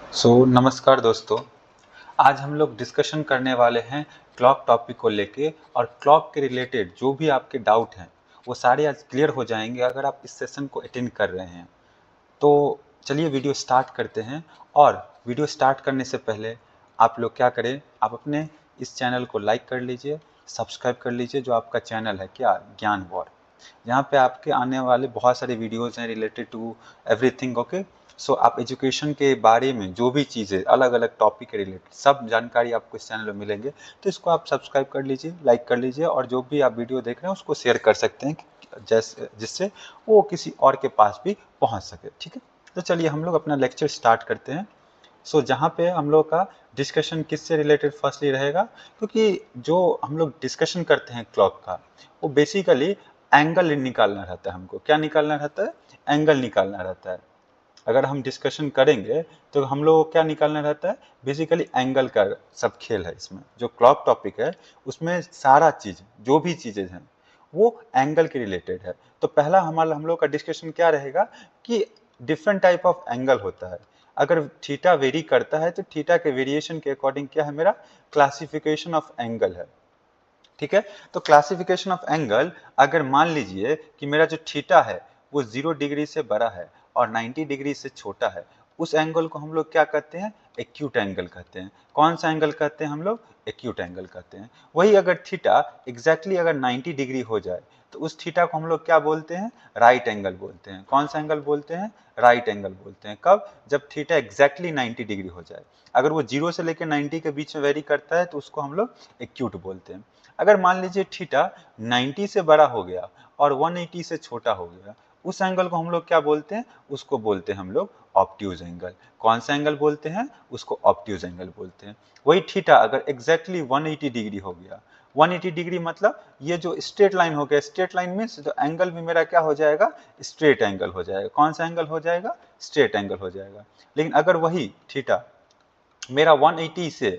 नमस्कार दोस्तों। आज हम लोग डिस्कशन करने वाले हैं क्लॉक टॉपिक को लेके, और क्लॉक के रिलेटेड जो भी आपके डाउट हैं वो सारे आज क्लियर हो जाएंगे अगर आप इस सेशन को अटेंड कर रहे हैं। तो चलिए वीडियो स्टार्ट करते हैं। और वीडियो स्टार्ट करने से पहले आप लोग क्या करें, आप अपने इस चैनल को लाइक कर लीजिए, सब्सक्राइब कर लीजिए। जो आपका चैनल है क्या, ज्ञान वॉर, यहाँ पे आपके आने वाले बहुत सारे वीडियोज़ हैं रिलेटेड टू एवरीथिंग। ओके, सो आप एजुकेशन के बारे में जो भी चीज़ें, अलग अलग टॉपिक के रिलेटेड सब जानकारी आपको इस चैनल में मिलेंगे। तो इसको आप सब्सक्राइब कर लीजिए, लाइक कर लीजिए, और जो भी आप वीडियो देख रहे हैं उसको शेयर कर सकते हैं, जैसे जिससे वो किसी और के पास भी पहुंच सके। ठीक है, तो चलिए हम लोग अपना लेक्चर स्टार्ट करते हैं। जहाँ पे हम लोग का डिस्कशन किससे रिलेटेड फर्स्टली रहेगा, क्योंकि जो हम लोग डिस्कशन करते हैं क्लॉक का, वो बेसिकली एंगल निकालना रहता है। हमको क्या निकालना रहता है? एंगल निकालना रहता है। अगर हम डिस्कशन करेंगे तो हम लोग को क्या निकालना रहता है? बेसिकली एंगल का सब खेल है इसमें। जो क्लॉक टॉपिक है उसमें सारा चीज, जो भी चीजें हैं वो एंगल के रिलेटेड है। तो पहला हमारा हम लोग का डिस्कशन क्या रहेगा कि डिफरेंट टाइप ऑफ एंगल होता है। अगर थीटा वेरी करता है तो थीटा के वेरिएशन के अकॉर्डिंग क्या है, मेरा क्लासिफिकेशन ऑफ एंगल है। ठीक है, तो क्लासिफिकेशन ऑफ एंगल, अगर मान लीजिए कि मेरा जो थीटा है वो 0 डिग्री से बड़ा है और 90 डिग्री से छोटा है, उस एंगल को हम लोग क्या कहते हैं? एक्यूट एंगल कहते हैं। कौन सा एंगल कहते हैं हम लोग? एक्यूट एंगल कहते हैं। वही अगर थीटा एग्जैक्टली अगर 90 डिग्री हो जाए तो उस थीटा को हम लोग क्या बोलते हैं? राइट एंगल बोलते हैं। कौन सा एंगल बोलते हैं? राइट एंगल बोलते हैं। कब? जब थीटा एग्जैक्टली 90 डिग्री हो जाए। अगर वो 0 से लेकर 90 के बीच में वेरी करता है तो उसको हम लोग एक्यूट बोलते हैं। अगर मान लीजिए थीटा 90 से बड़ा हो गया और 180 से छोटा हो गया, उस एंगल को हम लोग क्या बोलते हैं? उसको बोलते हैं हम लोग ऑब्ट्यूज एंगल। कौन सा एंगल बोलते हैं? उसको ऑब्ट्यूज एंगल बोलते हैं। वही थीटा अगर एग्जैक्टली 180 डिग्री हो गया, 180 डिग्री मतलब ये जो स्ट्रेट लाइन हो गया, स्ट्रेट लाइन मीन्स जो एंगल भी मेरा क्या हो जाएगा? स्ट्रेट एंगल हो जाएगा। कौन सा एंगल हो जाएगा? स्ट्रेट एंगल हो जाएगा। लेकिन अगर वही थीटा मेरा 180 से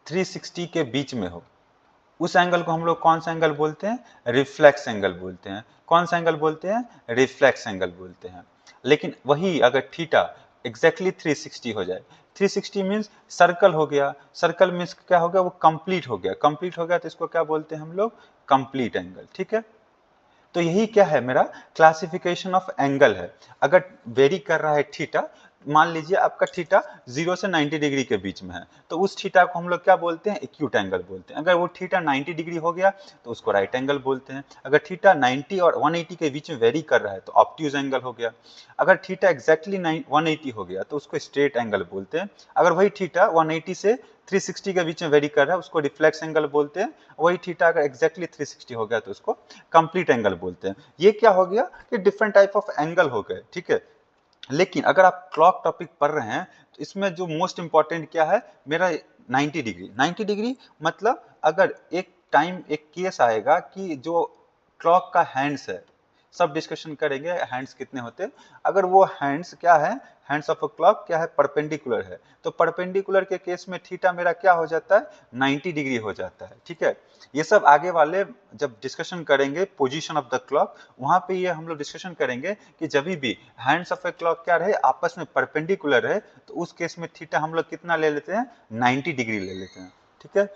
360 के बीच में हो, उस एंगल को हम लोग कौन सा एंगल बोलते हैं? रिफ्लेक्स एंगल बोलते हैं। कौन सा एंगल बोलते हैं? रिफ्लेक्स एंगल बोलते हैं। लेकिन वही अगर थीटा एग्जैक्टली 360 हो जाए, 360 मीन्स सर्कल हो गया, सर्कल मीन्स क्या हो गया? वो कंप्लीट हो गया। कंप्लीट हो गया तो इसको क्या बोलते हैं हम लोग? Complete angle. ठीक है, तो यही क्या है, मेरा क्लासिफिकेशन ऑफ एंगल है। अगर वेरी कर रहा है थीटा, मान लीजिए आपका थीटा 0 से 90 डिग्री के बीच में है, तो उस थीटा को हम लोग क्या बोलते हैं? एक्यूट एंगल बोलते हैं। अगर वो थीटा 90 डिग्री हो गया तो उसको राइट एंगल बोलते हैं। अगर थीटा 90 और 180 के बीच में वेरी कर रहा है तो ऑब्ट्यूज एंगल हो गया। अगर थीटा एग्जैक्टली 180 हो गया तो उसको स्ट्रेट एंगल बोलते हैं। अगर वही थीटा 180 से 360 के बीच में वेरी कर रहा है उसको रिफ्लेक्स एंगल बोलते हैं। वही थीटा अगर एग्जैक्टली 360 हो गया तो उसको कंप्लीट एंगल बोलते हैं। ये क्या हो गया कि डिफरेंट टाइप ऑफ एंगल हो गए। ठीक है, लेकिन अगर आप क्लॉक टॉपिक पढ़ रहे हैं तो इसमें जो मोस्ट इंपॉर्टेंट क्या है, मेरा 90 डिग्री। 90 डिग्री मतलब अगर एक टाइम एक केस आएगा कि जो क्लॉक का हैंड्स है, सब डिस्कशन करेंगे हैंड्स कितने होते हैं। अगर वो हैंड्स क्या है, हैंड्स ऑफ अ क्लॉक क्या है? परपेंडिकुलर है। तो परपेंडिकुलर के केस में थीटा मेरा क्या हो जाता है? 90 डिग्री हो जाता है। ठीक है, ये सब आगे वाले जब डिस्कशन करेंगे पोजीशन ऑफ द क्लॉक, वहां पे ये हम लोग डिस्कशन करेंगे कि जब भी हैंड्स ऑफ ए क्लॉक क्या रहे, आपस में परपेंडिकुलर रहे, तो उस केस में थीटा हम लोग कितना ले लेते हैं? 90 डिग्री ले लेते हैं। ठीक है,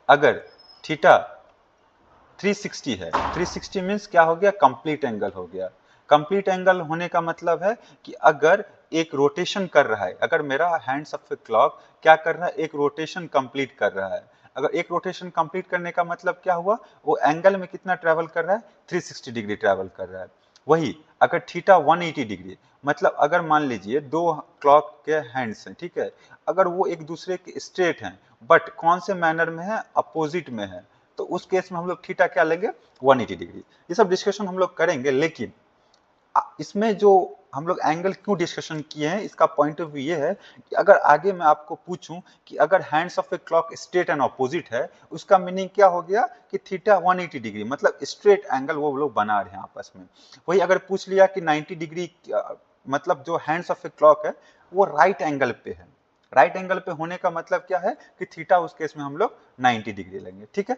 अगर थीटा 360 है, 360 मीन्स क्या हो गया? कंप्लीट एंगल हो गया। कंप्लीट एंगल होने का मतलब है कि अगर एक रोटेशन कर रहा है, अगर मेरा हैंड्स ऑफ ए क्लॉक क्या कर रहा है? एक रोटेशन कंप्लीट कर रहा है। अगर एक रोटेशन कंप्लीट करने का मतलब क्या हुआ? वो एंगल में कितना ट्रेवल कर रहा है? 360 डिग्री ट्रेवल कर रहा है। वही अगर थीटा 180 डिग्री मतलब अगर मान लीजिए दो क्लॉक के हैंड्स हैं, ठीक है, अगर वो एक दूसरे के स्ट्रेट हैं बट कौन से मैनर में है? अपोजिट में है, तो उस केस में हम लोग थीटा क्या लेंगे? 180 डिग्री। ये सब डिस्कशन हम लोग करेंगे। लेकिन इसमें जो हम लोग एंगल क्यों डिस्कशन किए हैं, इसका पॉइंट ऑफ व्यू ये है कि अगर आगे मैं आपको पूछूं कि अगर hands of a clock straight and opposite है, उसका मीनिंग क्या हो गया कि थीटा 180 डिग्री मतलब स्ट्रेट एंगल वो लोग बना रहे हैं आपस में। वही अगर पूछ लिया कि 90 डिग्री मतलब जो हैंड्स ऑफ ए क्लॉक है वो राइट एंगल पे है, राइट एंगल पे होने का मतलब क्या है कि थीटा उस केस में हम लोग 90 डिग्री लेंगे। ठीक है,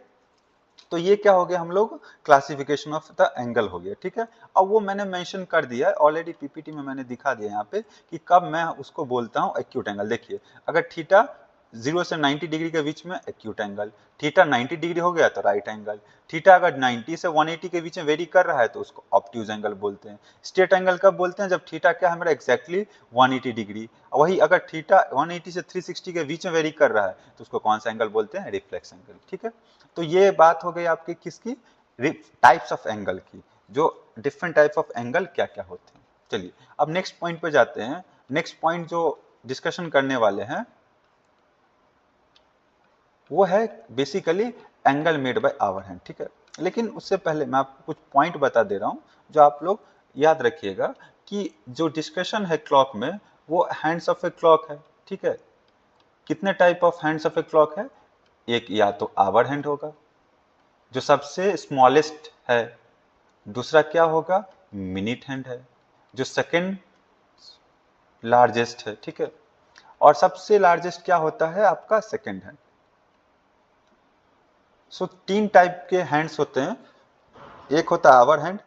तो ये क्या हो गया, हम लोग क्लासिफिकेशन ऑफ द एंगल हो गया, ठीक है। अब वो मैंने मेंशन कर दिया है ऑलरेडी, पीपीटी में मैंने दिखा दिया यहाँ पे कि कब मैं उसको बोलता हूँ एक्यूट एंगल। देखिए, अगर थीटा 0 से 90 डिग्री के बीच में एक्यूट एंगल, थीटा 90 डिग्री हो गया तो राइट एंगल, थीटा अगर 90 से 180 के बीच में वेरी कर रहा है तो उसको ऑब्ट्यूज एंगल बोलते हैं। स्ट्रेट एंगल कब बोलते हैं, जब थीटा क्या है मेरा एक्जैक्टली 180 डिग्री। वही अगर थीटा 180 से 360 के बीच में वेरी कर रहा है तो उसको कौन सा एंगल बोलते हैं, रिफ्लेक्स एंगल, ठीक है। तो ये बात हो गई आपकी किसकी, टाइप्स ऑफ एंगल की, जो डिफरेंट टाइप ऑफ एंगल क्या क्या होते हैं। चलिए अब नेक्स्ट पॉइंट पे जाते हैं। नेक्स्ट पॉइंट जो डिस्कशन करने वाले हैं वो है basically angle made by hour hand, ठीक है। लेकिन उससे पहले मैं आपको कुछ पॉइंट बता दे रहा हूं जो आप लोग याद रखिएगा कि जो डिस्कशन है क्लॉक में वो हैंड्स ऑफ ए क्लॉक है, ठीक है। कितने type of hands of a clock है, एक या तो आवर हैंड होगा जो सबसे स्मॉलेस्ट है, दूसरा क्या होगा, मिनट हैंड है जो सेकंड लार्जेस्ट है, ठीक है। और सबसे लार्जेस्ट क्या होता है आपका, सेकंड हैंड। सो तीन टाइप के हैंड्स होते हैं, एक होता है आवर हैंड,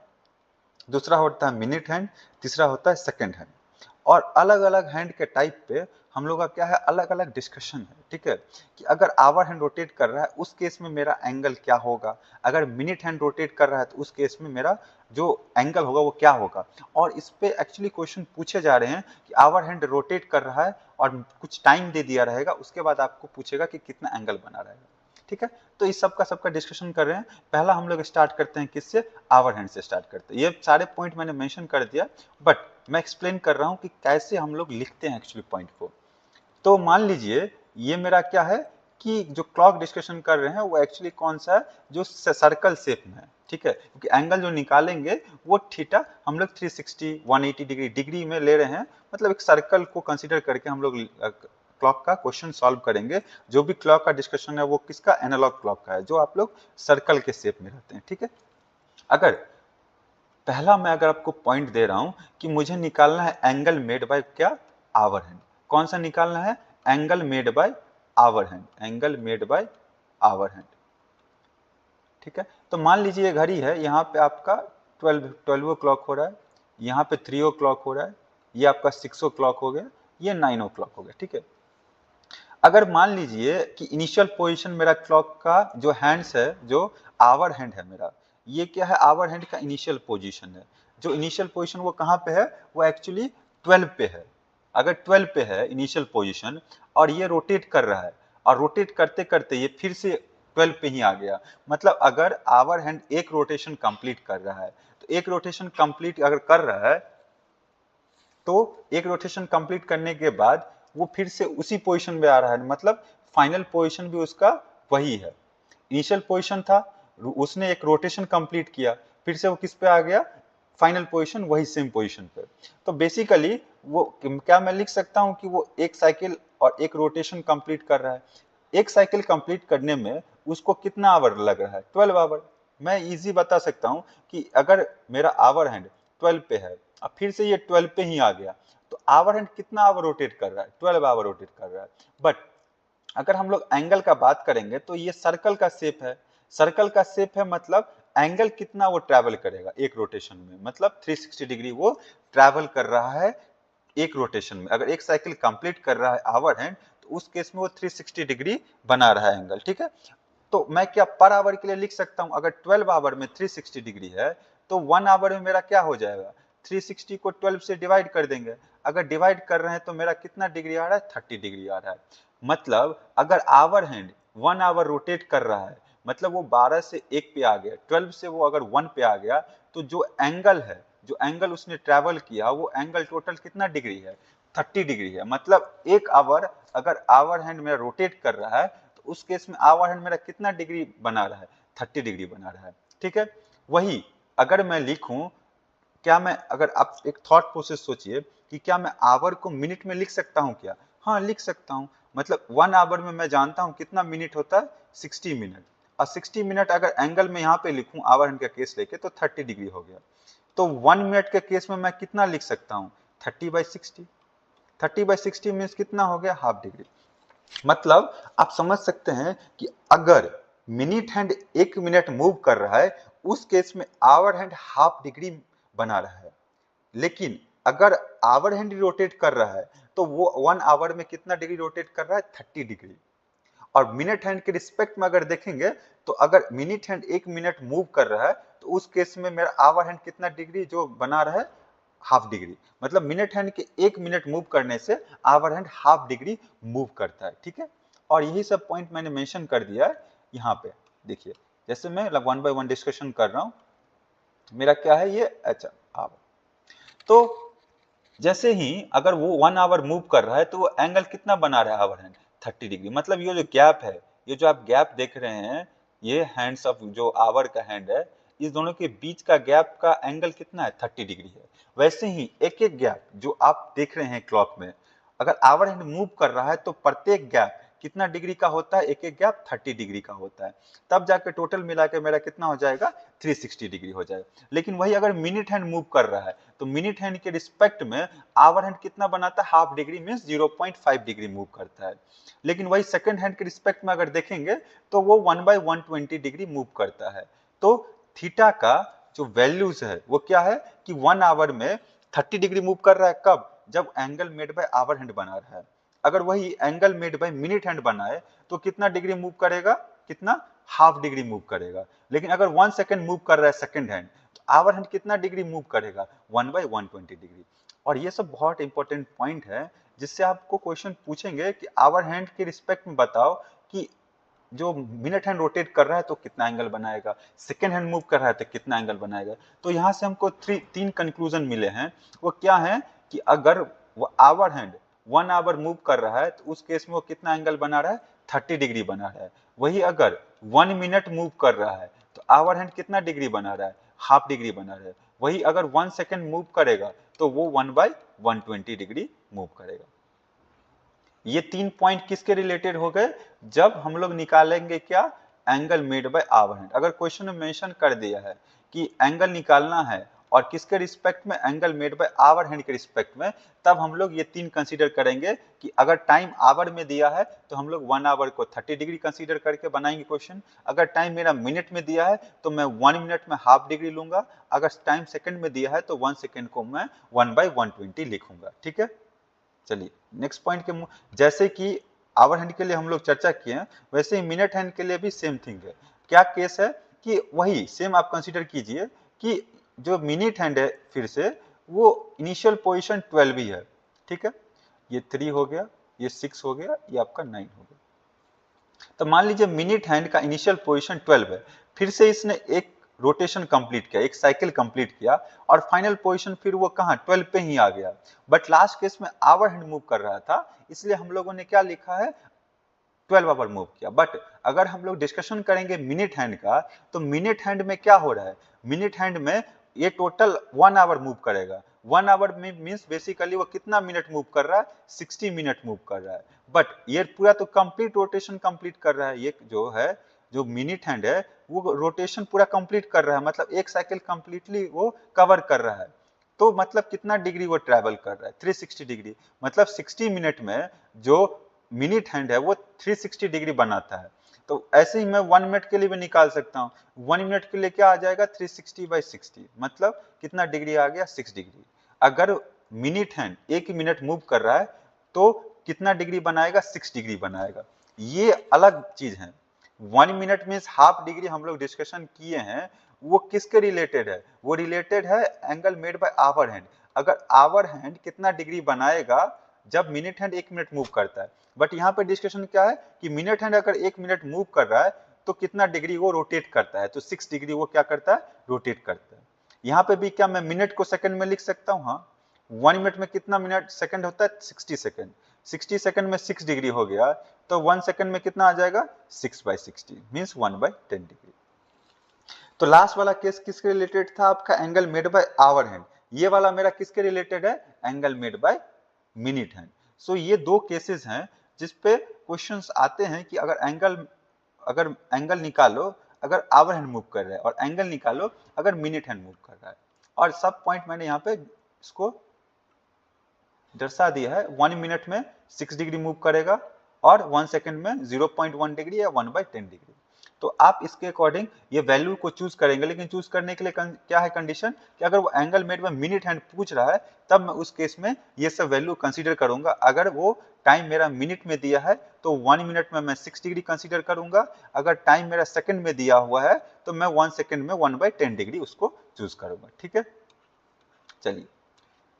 दूसरा होता है मिनट हैंड, तीसरा होता है सेकंड हैंड। और अलग अलग हैंड के टाइप पे हम लोग का क्या है, अलग अलग डिस्कशन है, ठीक है। कि अगर आवर हैंड रोटेट कर रहा है उस केस में मेरा एंगल क्या होगा, अगर मिनट हैंड रोटेट कर रहा है तो उस केस में मेरा जो एंगल होगा वो क्या होगा। और इस पे एक्चुअली क्वेश्चन पूछे जा रहे हैं कि आवर हैंड रोटेट कर रहा है और कुछ टाइम दे दिया रहेगा, उसके बाद आपको पूछेगा कि कितना एंगल बना रहेगा, ठीक है। तो इस सबका डिस्कशन कर रहे हैं। पहला हम लोग स्टार्ट करते हैं किससे, आवर हैंड से स्टार्ट करते हैं। ये सारे पॉइंट मैंने मेंशन कर दिया, बट मैं एक्सप्लेन कर रहा हूं कि कैसे हम लोग लिखते हैं एक्चुअली पॉइंट को। तो मान लीजिए ये मेरा क्या है कि जो क्लॉक डिस्कशन कर रहे हैं वो एक्चुअली कौन सा है, जो सर्कल शेप में है, ठीक है। क्योंकि एंगल जो निकालेंगे वो थीटा हम लोग 360 180 डिग्री में ले रहे हैं, मतलब एक सर्कल को कंसीडर करके हम लोग क्लॉक का क्वेश्चन सॉल्व करेंगे। जो भी क्लॉक का डिस्कशन है वो किसका, एनालॉग क्लॉक का है, जो आप लोग सर्कल के शेप में रहते हैं, ठीक है। अगर पहला मैं अगर आपको पॉइंट दे रहा हूं कि मुझे निकालना है एंगल मेड बाय क्या, आवर हैंड। कौन सा निकालना है, angle made by hour hand, angle made by hour hand, ठीक है। तो मान लीजिए ये घड़ी है, यहाँ पे आपका 12 क्लॉक हो रहा है, यहाँ पे 3 क्लॉक हो रहा है, ये आपका 6 क्लॉक हो गया, ये 9 क्लॉक हो गया, ठीक है। अगर मान लीजिए कि इनिशियल पोजीशन मेरा क्लॉक का जो हैंड्स है, जो आवर हैंड है मेरा, ये क्या है, आवर हैंड का इनिशियल पोजीशन है। जो इनिशियल पोजीशन वो कहाँ पे है, वो एक्चुअली 12 पे है। अगर 12 पे है इनिशियल पोजीशन और ये रोटेट कर रहा है, और रोटेट करते करते ये फिर से 12 पे ही आ गया, मतलब अगर आवर हैंड एक रोटेशन कंप्लीट कर रहा है, तो एक रोटेशन कंप्लीट अगर कर रहा है तो एक रोटेशन कंप्लीट करने के बाद वो फिर से उसी पोजीशन में आ रहा है, मतलब फाइनल पोजीशन भी उसका वही है। इनिशियल पोजीशन था, उसने एक रोटेशन कंप्लीट किया, फिर से वो किस पे आ गया, फाइनल पोजीशन, वही सेम पोजीशन पे। तो बेसिकली वो क्या मैं लिख सकता हूं कि वो एक साइकिल और एक रोटेशन कंप्लीट कर रहा है। एक साइकिल कंप्लीट करने में उसको कितना आवर लग रहा है, 12 आवर। मैं इजी बता सकता हूं कि अगर मेरा आवर हैंड 12 पे है, अब फिर से ये 12 पे ही आ गया, तो आवर हैंड कितना आवर रोटेट कर रहा है, 12 आवर रोटेट कर रहा है। बट अगर हम लोग एंगल का बात करेंगे तो ये सर्कल का शेप है, सर्कल का शेप है, मतलब एंगल कितना वो ट्रैवल करेगा एक रोटेशन में, मतलब 360 डिग्री वो ट्रैवल कर रहा है एक रोटेशन में। अगर एक साइकिल कंप्लीट कर रहा है आवर हैंड, तो उस केस में वो 360 डिग्री बना रहा है एंगल, ठीक है। तो मैं क्या पर आवर के लिए लिख सकता हूं, अगर 12 आवर में 360 डिग्री है तो 1 आवर में मेरा क्या हो जाएगा, 360 को 12 से डिवाइड कर देंगे। अगर डिवाइड कर रहे हैं तो मेरा कितना डिग्री आ रहा है, 30 डिग्री आ रहा है। मतलब अगर आवर हैंड 1 आवर रोटेट कर रहा है, मतलब वो 12 से 1 पे आ गया, 12 से वो अगर 1 पे आ गया, तो जो एंगल है, जो एंगल उसने ट्रेवल किया, वो एंगल टोटल कितना डिग्री है, 30 डिग्री है। मतलब एक आवर अगर आवर हैंड मेरा रोटेट कर रहा है तो उस केस में आवर हैंड मेरा कितना डिग्री बना रहा है, 30 डिग्री बना रहा है, ठीक है। वही अगर मैं लिखूं, क्या मैं, अगर आप एक थॉट प्रोसेस सोचिए कि क्या मैं आवर को मिनट में लिख सकता हूं क्या, हाँ लिख सकता हूं। मतलब 1 आवर में मैं जानता हूं कितना मिनट होता है, 60 मिनट। और 60 मिनट अगर एंगल में यहाँ पे लिखूं आवर हैंड का केस लेके तो 30 डिग्री हो गया। तो 1 मिनट के केस में मैं कितना लिख सकता हूं, 30/60। 30/60 मीन्स कितना हो गया, हाफ डिग्री। मतलब आप समझ सकते हैं कि अगर मिनट हैंड 1 मिनट मूव कर रहा है, उस केस में आवर हैंड हाफ डिग्री बना रहा है। लेकिन अगर आवर हैंड रोटेट कर रहा है तो वो 1 आवर में कितना डिग्री रोटेट कर रहा है, 30 डिग्री। और मिनट हैंड के रिस्पेक्ट में अगर देखेंगे तो अगर मिनट हैंड 1 मिनट मूव कर रहा है तो उस केस में मेरा आवर हैंड कितना डिग्री जो बना रहा है, हाफ डिग्री। मतलब मिनट हैंड के 1 मिनट मूव करने से hour hand half degree move करता है, ठीक है। और यही सब पॉइंट मैंने मेंशन कर दिया है यहाँ पे। देखिए जैसे मैं 1 बाय 1 डिस्कशन कर रहा हूँ, मेरा क्या है ये, अच्छा आवर। तो जैसे ही अगर वो 1 आवर मूव कर रहा है तो वो एंगल कितना बना रहा है आवर हैंड, 30 डिग्री। मतलब ये जो गैप है, ये जो आप गैप देख रहे हैं, ये हैंड्स ऑफ जो आवर का हैंड है, इस दोनों के बीच का गैप का एंगल कितना है, 30 डिग्री है। वैसे ही एक एक गैप जो आप देख रहे हैं क्लॉक में, अगर आवर हैंड मूव कर रहा है तो प्रत्येक गैप कितना डिग्री का होता है, एक एक गैप 30 डिग्री का होता है। तब जाकर टोटल मिला के मेरा कितना हो जाएगा, 360 डिग्री हो जाएगा। लेकिन वही अगर मिनट हैंड मूव कर रहा है तो मिनट हैंड के रिस्पेक्ट में आवर हैंड कितना बनाता है, half degree means 0.5 degree move करता है। लेकिन वही सेकंड हैंड के रिस्पेक्ट में अगर देखेंगे तो वो 1/120 डिग्री मूव करता है। तो थीटा का जो वैल्यूज है वो क्या है कि 1 आवर में 30 डिग्री मूव कर रहा है, कब, जब angle made by hour hand बना रहा है। अगर वही angle made by minute hand बनाए तो कितना डिग्री मूव करेगा, कितना, हाफ डिग्री मूव करेगा। लेकिन अगर 1 सेकंड मूव कर रहा है सेकंड हैंड तो आवर हैंड कितना डिग्री मूव करेगा, 1/120 डिग्री। और ये सब बहुत इंपॉर्टेंट पॉइंट है जिससे आपको क्वेश्चन पूछेंगे कि आवर हैंड के रिस्पेक्ट में बताओ कि जो मिनट हैंड रोटेट कर रहा है तो कितना एंगल बनाएगा, सेकेंड हैंड मूव कर रहा है तो कितना एंगल बनाएगा। तो यहाँ से हमको तीन कंक्लूजन मिले हैं। वो क्या है कि अगर वो आवर हैंड 1 आवर मूव कर रहा है तो उस केस में वो कितना एंगल बना रहा है, 30 डिग्री बना रहा है। वही अगर 1 मिनट मूव कर रहा है तो आवर हैंड कितना डिग्री बना रहा है, हाफ डिग्री बना रहा है। वही अगर 1 सेकेंड मूव करेगा तो वो 1/120 डिग्री मूव करेगा। ये 3 पॉइंट किसके रिलेटेड हो गए, जब हम लोग निकालेंगे क्या, angle made by hour hand. अगर क्वेश्चन में मेंशन कर दिया है कि एंगल निकालना है और किसके रिस्पेक्ट में, angle made by hour hand के रिस्पेक्ट में, तब हम लोग ये 3 कंसीडर करेंगे कि अगर टाइम आवर में दिया है तो हम लोग 1 आवर को 30 डिग्री कंसीडर करके बनाएंगे क्वेश्चन। अगर टाइम मेरा मिनट में दिया है तो मैं 1 मिनट में हाफ डिग्री लूंगा। अगर टाइम सेकंड में दिया है तो 1 सेकंड को मैं 1/120 लिखूंगा, ठीक है। चलिए नेक्स्ट पॉइंट के जैसे कि आवर हैंड के लिए हम लोग चर्चा किए हैं, वैसे ही मिनट हैंड के लिए भी सेम थिंग है। क्या केस है कि वही सेम आप कंसीडर कीजिए कि जो मिनट हैंड है फिर से वो इनिशियल पोजीशन 12 ही है, ठीक है। ये 3 हो गया, ये 6 हो गया, ये आपका 9 हो गया। तो मान लीजिए मिनट हैंड का इनिशियल पोजीशन 12 है, फिर से इसने एक रोटेशन कंप्लीट किया, एक साइकिल कंप्लीट किया और फाइनल पोजीशन फिर वो कहाँ, 12 पे ही आ गया। बट लास्ट केस में आवर हैंड मूव कर रहा था, इसलिए हम लोगों ने क्या लिखा है, 12 आवर मूव किया। बट अगर हम लोग डिस्कशन करेंगे मिनट हैंड का, तो मिनट हैंड में क्या हो रहा है, मिनट हैंड में ये टोटल 1 आवर मूव करेगा। 1 आवर में मींस बेसिकली वो कितना मिनट मूव कर रहा है, 60 मिनट मूव कर रहा है। बट ये पूरा तो कंप्लीट रोटेशन कंप्लीट कर रहा है। ये जो है, जो मिनट हैंड है वो रोटेशन पूरा कंप्लीट कर रहा है, मतलब एक साइकिल कंप्लीटली वो कवर कर रहा है। तो मतलब कितना डिग्री वो ट्रैवल कर रहा है, 360 डिग्री। मतलब 60 मिनट में जो मिनट हैंड है वो 360 डिग्री बनाता है। तो ऐसे ही मैं 1 मिनट के लिए भी निकाल सकता हूँ। 1 मिनट के लिए क्या आ जाएगा, 360/60, मतलब कितना डिग्री आ गया, 6 डिग्री। अगर मिनट हैंड 1 मिनट मूव कर रहा है तो कितना डिग्री बनाएगा, 6 डिग्री बनाएगा। ये अलग चीज है। 1 मिनट मीन्स हाफ डिग्री हम लोग डिस्कशन किए हैं, वो किसके रिलेटेड है, वो रिलेटेड है angle made by hour hand. अगर आवर हैंड कितना डिग्री बनाएगा जब मिनट हैंड 1 मिनट मूव करता है। बट यहाँ पे डिस्कशन क्या है कि मिनट हैंड अगर 1 मिनट मूव कर रहा है तो कितना डिग्री वो रोटेट करता है, तो 6 डिग्री वो क्या करता है, रोटेट करता है। यहाँ पे भी क्या मैं मिनट को सेकंड में लिख सकता हूँ, हाँ। 1 मिनट में कितना मिनट सेकंड होता है, 60 सेकंड। 60 सेकंड में 6 डिग्री हो गया, तो 1 सेकंड में कितना आ जाएगा, 6/60 मींस 1/10 डिग्री। तो लास्ट वाला केस किसके रिलेटेड था आपका, angle made by hour hand. ये वाला मेरा किसके रिलेटेड है, angle made by minute hand. So ये दो केसेस हैं जिसपे क्वेश्चंस आते हैं कि अगर एंगल निकालो अगर आवर हैंड मूव कर रहा है, और एंगल निकालो अगर मिनट हैंड मूव कर रहा है। और सब पॉइंट मैंने यहाँ पे इसको दर्शा दिया है। 1 मिनट में 6 डिग्री मूव करेगा और 1 सेकंड में 0.1 डिग्री या 1/10 डिग्री। तो आप इसके अकॉर्डिंग ये वैल्यू को चूज करेंगे, लेकिन चूज करने के लिए क्या है कंडीशन कि अगर वो angle made by minute hand पूछ रहा है तब मैं उस केस में ये सब वैल्यू कंसीडर करूंगा। अगर वो टाइम मेरा मिनट में दिया है तो 1 मिनट में मैं 6 डिग्री कंसीडर करूंगा, अगर टाइम मेरा सेकंड में दिया हुआ है तो मैं 1 सेकंड में 1/10 डिग्री उसको चूज करूंगा। ठीक है, चलिए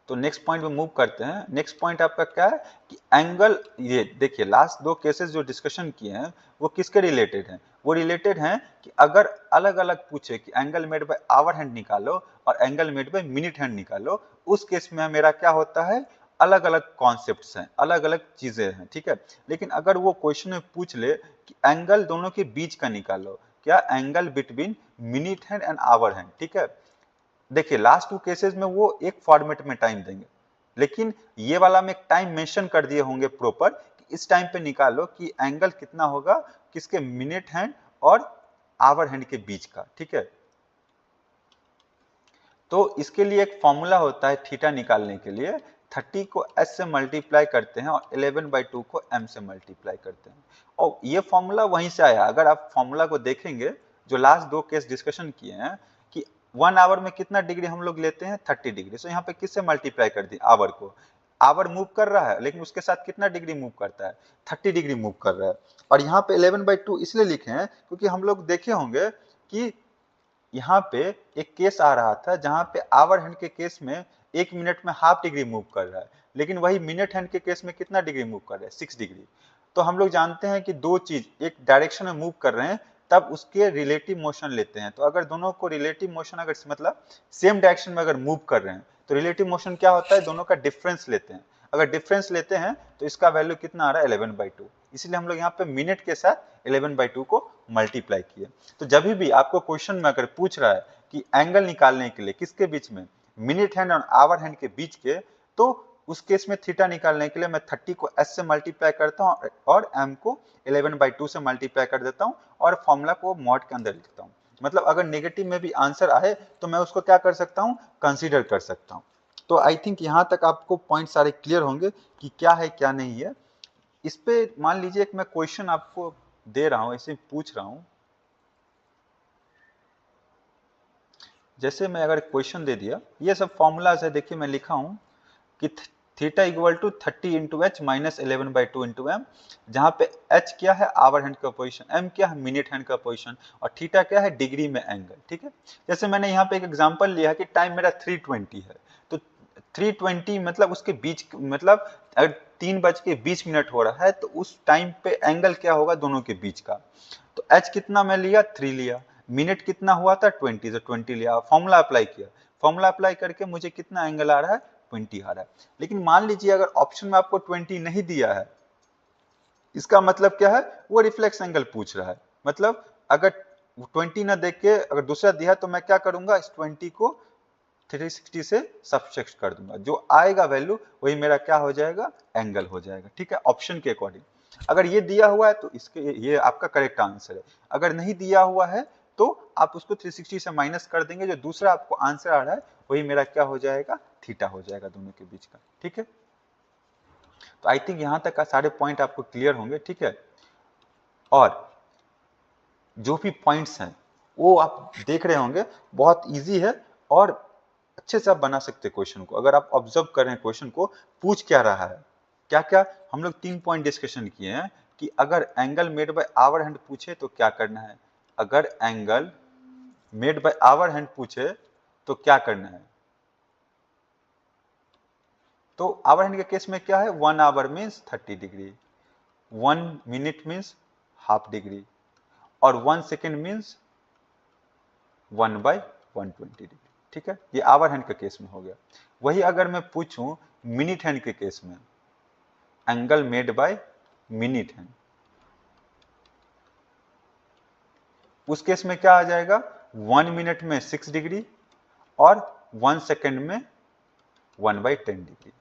तो नेक्स्ट पॉइंट में मूव करते हैं। नेक्स्ट पॉइंट आपका क्या है कि एंगल, ये देखिए लास्ट दो केसेस जो डिस्कशन किए हैं वो किसके रिलेटेड हैं, वो रिलेटेड हैं कि अगर अलग अलग पूछे कि angle made by hour hand निकालो और angle made by minute hand निकालो, उस केस में मेरा क्या होता है, अलग अलग कॉन्सेप्ट्स हैं, अलग अलग चीजें हैं। ठीक है, लेकिन अगर वो क्वेश्चन में पूछ ले कि एंगल दोनों के बीच का निकालो, क्या angle between minute hand and hour hand, ठीक है, देखिए लास्ट टू केसेस में वो एक फॉर्मेट में टाइम देंगे, लेकिन ये वाला में एक टाइम मेंशन कर दिए होंगे प्रॉपर कि इस टाइम पे निकालो कि एंगल कितना होगा किसके, मिनट हैंड और आवर हैंड के बीच का। ठीक है, तो इसके लिए एक फॉर्मूला होता है थीटा निकालने के लिए, 30 को s से मल्टीप्लाई करते हैं और 11/2 को m से मल्टीप्लाई करते हैं, और ये फॉर्मूला वहीं से आया। अगर आप फॉर्मूला को देखेंगे जो लास्ट दो केस डिस्कशन किए हैं कि 1 आवर में कितना डिग्री हम लोग लेते हैं, 30 डिग्री, सो यहाँ पे किससे मल्टीप्लाई कर दी, आवर को, आवर मूव कर रहा है लेकिन उसके साथ कितना डिग्री मूव करता है, 30 डिग्री मूव कर रहा है। और यहाँ पे 11/2 इसलिए लिखे हैं क्योंकि हम लोग देखे होंगे कि यहाँ पे एक केस आ रहा था जहां पे आवर हैंड के केस में 1 मिनट में हाफ डिग्री मूव कर रहा है, लेकिन वही मिनट हैंड के केस में कितना डिग्री मूव कर रहा है, 6 डिग्री। तो हम लोग जानते हैं कि दो चीज एक डायरेक्शन में मूव कर रहे हैं तब उसके रिलेटिव मोशन लेते हैं, तो अगर दोनों को रिलेटिव मोशन अगर मतलब सेम डायरेक्शन में अगर मूव कर रहे हैं तो रिलेटिव मोशन क्या होता है, दोनों का डिफरेंस लेते हैं। अगर डिफरेंस लेते हैं तो इसका वैल्यू कितना आ रहा है, 11/2, इसलिए हम लोग यहाँ पे मिनट के साथ 11/2 को मल्टीप्लाई किए। तो जब भी आपको क्वेश्चन में अगर पूछ रहा है कि एंगल निकालने के लिए किसके बीच में, मिनट हैंड और आवर हैंड के बीच के, तो उस केस में थीटा निकालने के लिए मैं 30 को s से मल्टीप्लाई करता हूँ और m को 11/2 से मल्टीप्लाई कर देता हूँ और फॉर्मूला को मॉड के अंदर लिखता हूँ। मतलब अगर नेगेटिव में भी आंसर आए तो मैं उसको क्या कर सकता हूँ, कंसीडर कर सकता हूँ। तो आई थिंक यहाँ तक आपको पॉइंट सारे क्लियर होंगे कि क्या है क्या नहीं है। इस पे मान लीजिए कि मैं क्वेश्चन आपको दे रहा हूँ, ऐसे पूछ रहा हूँ, जैसे मैं अगर क्वेश्चन दे दिया, ये सब फॉर्मूलाज है, देखिए मैं लिखा हूं कि theta equal to 30 into H minus 11/2 into M, जहां पे एच क्या है, आवर हैंड का पोजीशन, एम क्या है, मिनट हैंड का पोजीशन, और थीटा क्या है, डिग्री में एंगल। ठीक है, जैसे मैंने यहाँ पे एक एग्जांपल लिया है कि टाइम मेरा 3:20 है, तो 3:20 मतलब उसके बीच, मतलब अगर 3:20 हो रहा है तो उस टाइम पे एंगल क्या होगा दोनों के बीच का। तो एच कितना मैं लिया, 3 लिया, मिनट कितना हुआ था, 20, तो 20 लिया, फॉर्मूला अप्लाई किया, फॉर्मूला अप्लाई करके मुझे कितना एंगल आ रहा है, 20 आ रहा है। लेकिन मान लीजिए अगर ऑप्शन में आपको 20 नहीं दिया है, इसका मतलब क्या है, वो रिफ्लेक्स एंगल पूछ रहा है। मतलब अगर 20 ना देख के अगर दूसरा दिया तो मैं क्या करूंगा, इस 20 को 360 से सब्सट्रैक्ट कर दूंगा, जो आएगा वैल्यू वही मेरा क्या हो जाएगा, एंगल हो जाएगा। ठीक है, ऑप्शन के अकॉर्डिंग। अगर ये दिया हुआ है तो इसके ये आपका करेक्ट आंसर है, अगर नहीं दिया हुआ है तो आप उसको 360 से माइनस कर देंगे, जो दूसरा आपको आंसर आ रहा है वही मेरा क्या हो जाएगा, थीटा हो जाएगा दोनों के बीच का। ठीक है, तो आई थिंक यहां तक का सारे पॉइंट आपको क्लियर होंगे। ठीक है, और जो भी पॉइंट्स हैं वो आप देख रहे होंगे, बहुत इजी है और अच्छे से आप बना सकते हैं क्वेश्चन को। अगर आप ऑब्जर्व कर रहे हैं क्वेश्चन को पूछ क्या रहा है, क्या क्या हम लोग 3 पॉइंट डिस्कशन किए हैं कि अगर angle made by hour hand पूछे तो क्या करना है, अगर angle made by hour hand पूछे तो क्या करना है। तो आवर हैंड के केस में क्या है, 1 hour means 30 degree, 1 minute means half degree, और 1 सेकेंड मीन्स 1/120 डिग्री। ठीक है, ये आवर हैंड के केस में हो गया। वही अगर मैं पूछूं मिनट हैंड के केस में, angle made by minute hand, उस केस में क्या आ जाएगा, 1 मिनट में 6 डिग्री और 1 सेकेंड में 1/10 डिग्री।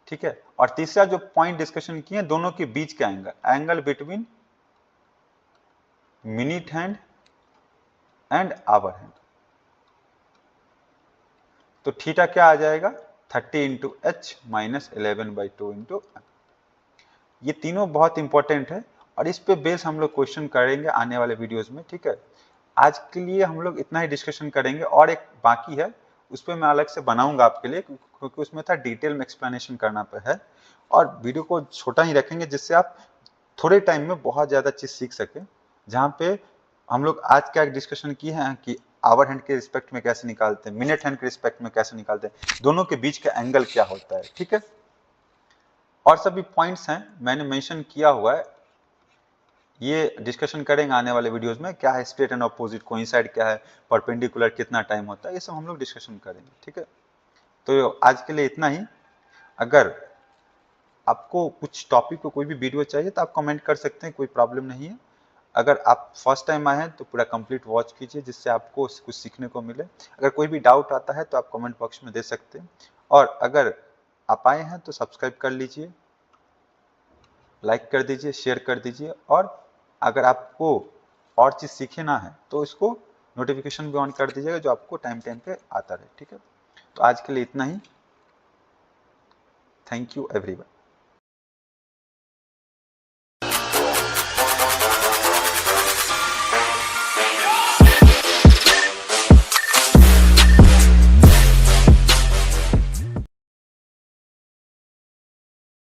ठीक है, और तीसरा जो पॉइंट डिस्कशन किए दोनों के बीच का angle, angle between minute hand and hour hand, तो थीटा क्या आ जाएगा, 30 into H minus 11/2 into M. ये तीनों बहुत इंपॉर्टेंट है और इस पे बेस हम लोग क्वेश्चन करेंगे आने वाले वीडियोस में, ठीक है। आज के लिए हम लोग इतना ही डिस्कशन करेंगे, और एक बाकी है उस पर मैं अलग से बनाऊंगा आपके लिए, क्योंकि उसमें था डिटेल में एक्सप्लेनेशन करना पे है, और वीडियो को छोटा ही रखेंगे जिससे आप थोड़े टाइम में बहुत ज़्यादा चीज़ सीख सकें। जहाँ पे हम लोग आज क्या डिस्कशन किए हैं कि आवर हैंड के रिस्पेक्ट में कैसे निकालते हैं, मिनट हैंड के रिस्पेक्ट में कैसे निकालते हैं, दोनों के बीच का एंगल क्या होता है, ठीक है। और सभी पॉइंट्स हैं मैंने मेंशन किया हुआ है, ये डिस्कशन करेंगे आने वाले वीडियोस में, क्या है स्ट्रेट एंड ऑपोजिट, कोइंसाइड क्या है, परपेंडिकुलर कितना टाइम होता है, ये सब हम लोग डिस्कशन करेंगे, ठीक है। तो आज के लिए इतना ही। अगर आपको कुछ टॉपिक पे कोई भी वीडियो चाहिए तो आप कमेंट कर सकते हैं, कोई प्रॉब्लम नहीं है। अगर आप फर्स्ट टाइम आए हैं तो पूरा कंप्लीट वॉच कीजिए जिससे आपको कुछ सीखने को मिले। अगर कोई भी डाउट आता है तो आप कमेंट बॉक्स में दे सकते हैं, और अगर आप आए हैं तो सब्सक्राइब कर लीजिए, लाइक कर दीजिए, शेयर कर दीजिए, और अगर आपको और चीज़ सीखना है तो इसको नोटिफिकेशन भी ऑन कर दीजिएगा जो आपको टाइम टाइम पे आता रहे, ठीक है। तो आज के लिए इतना ही। Thank you everyone.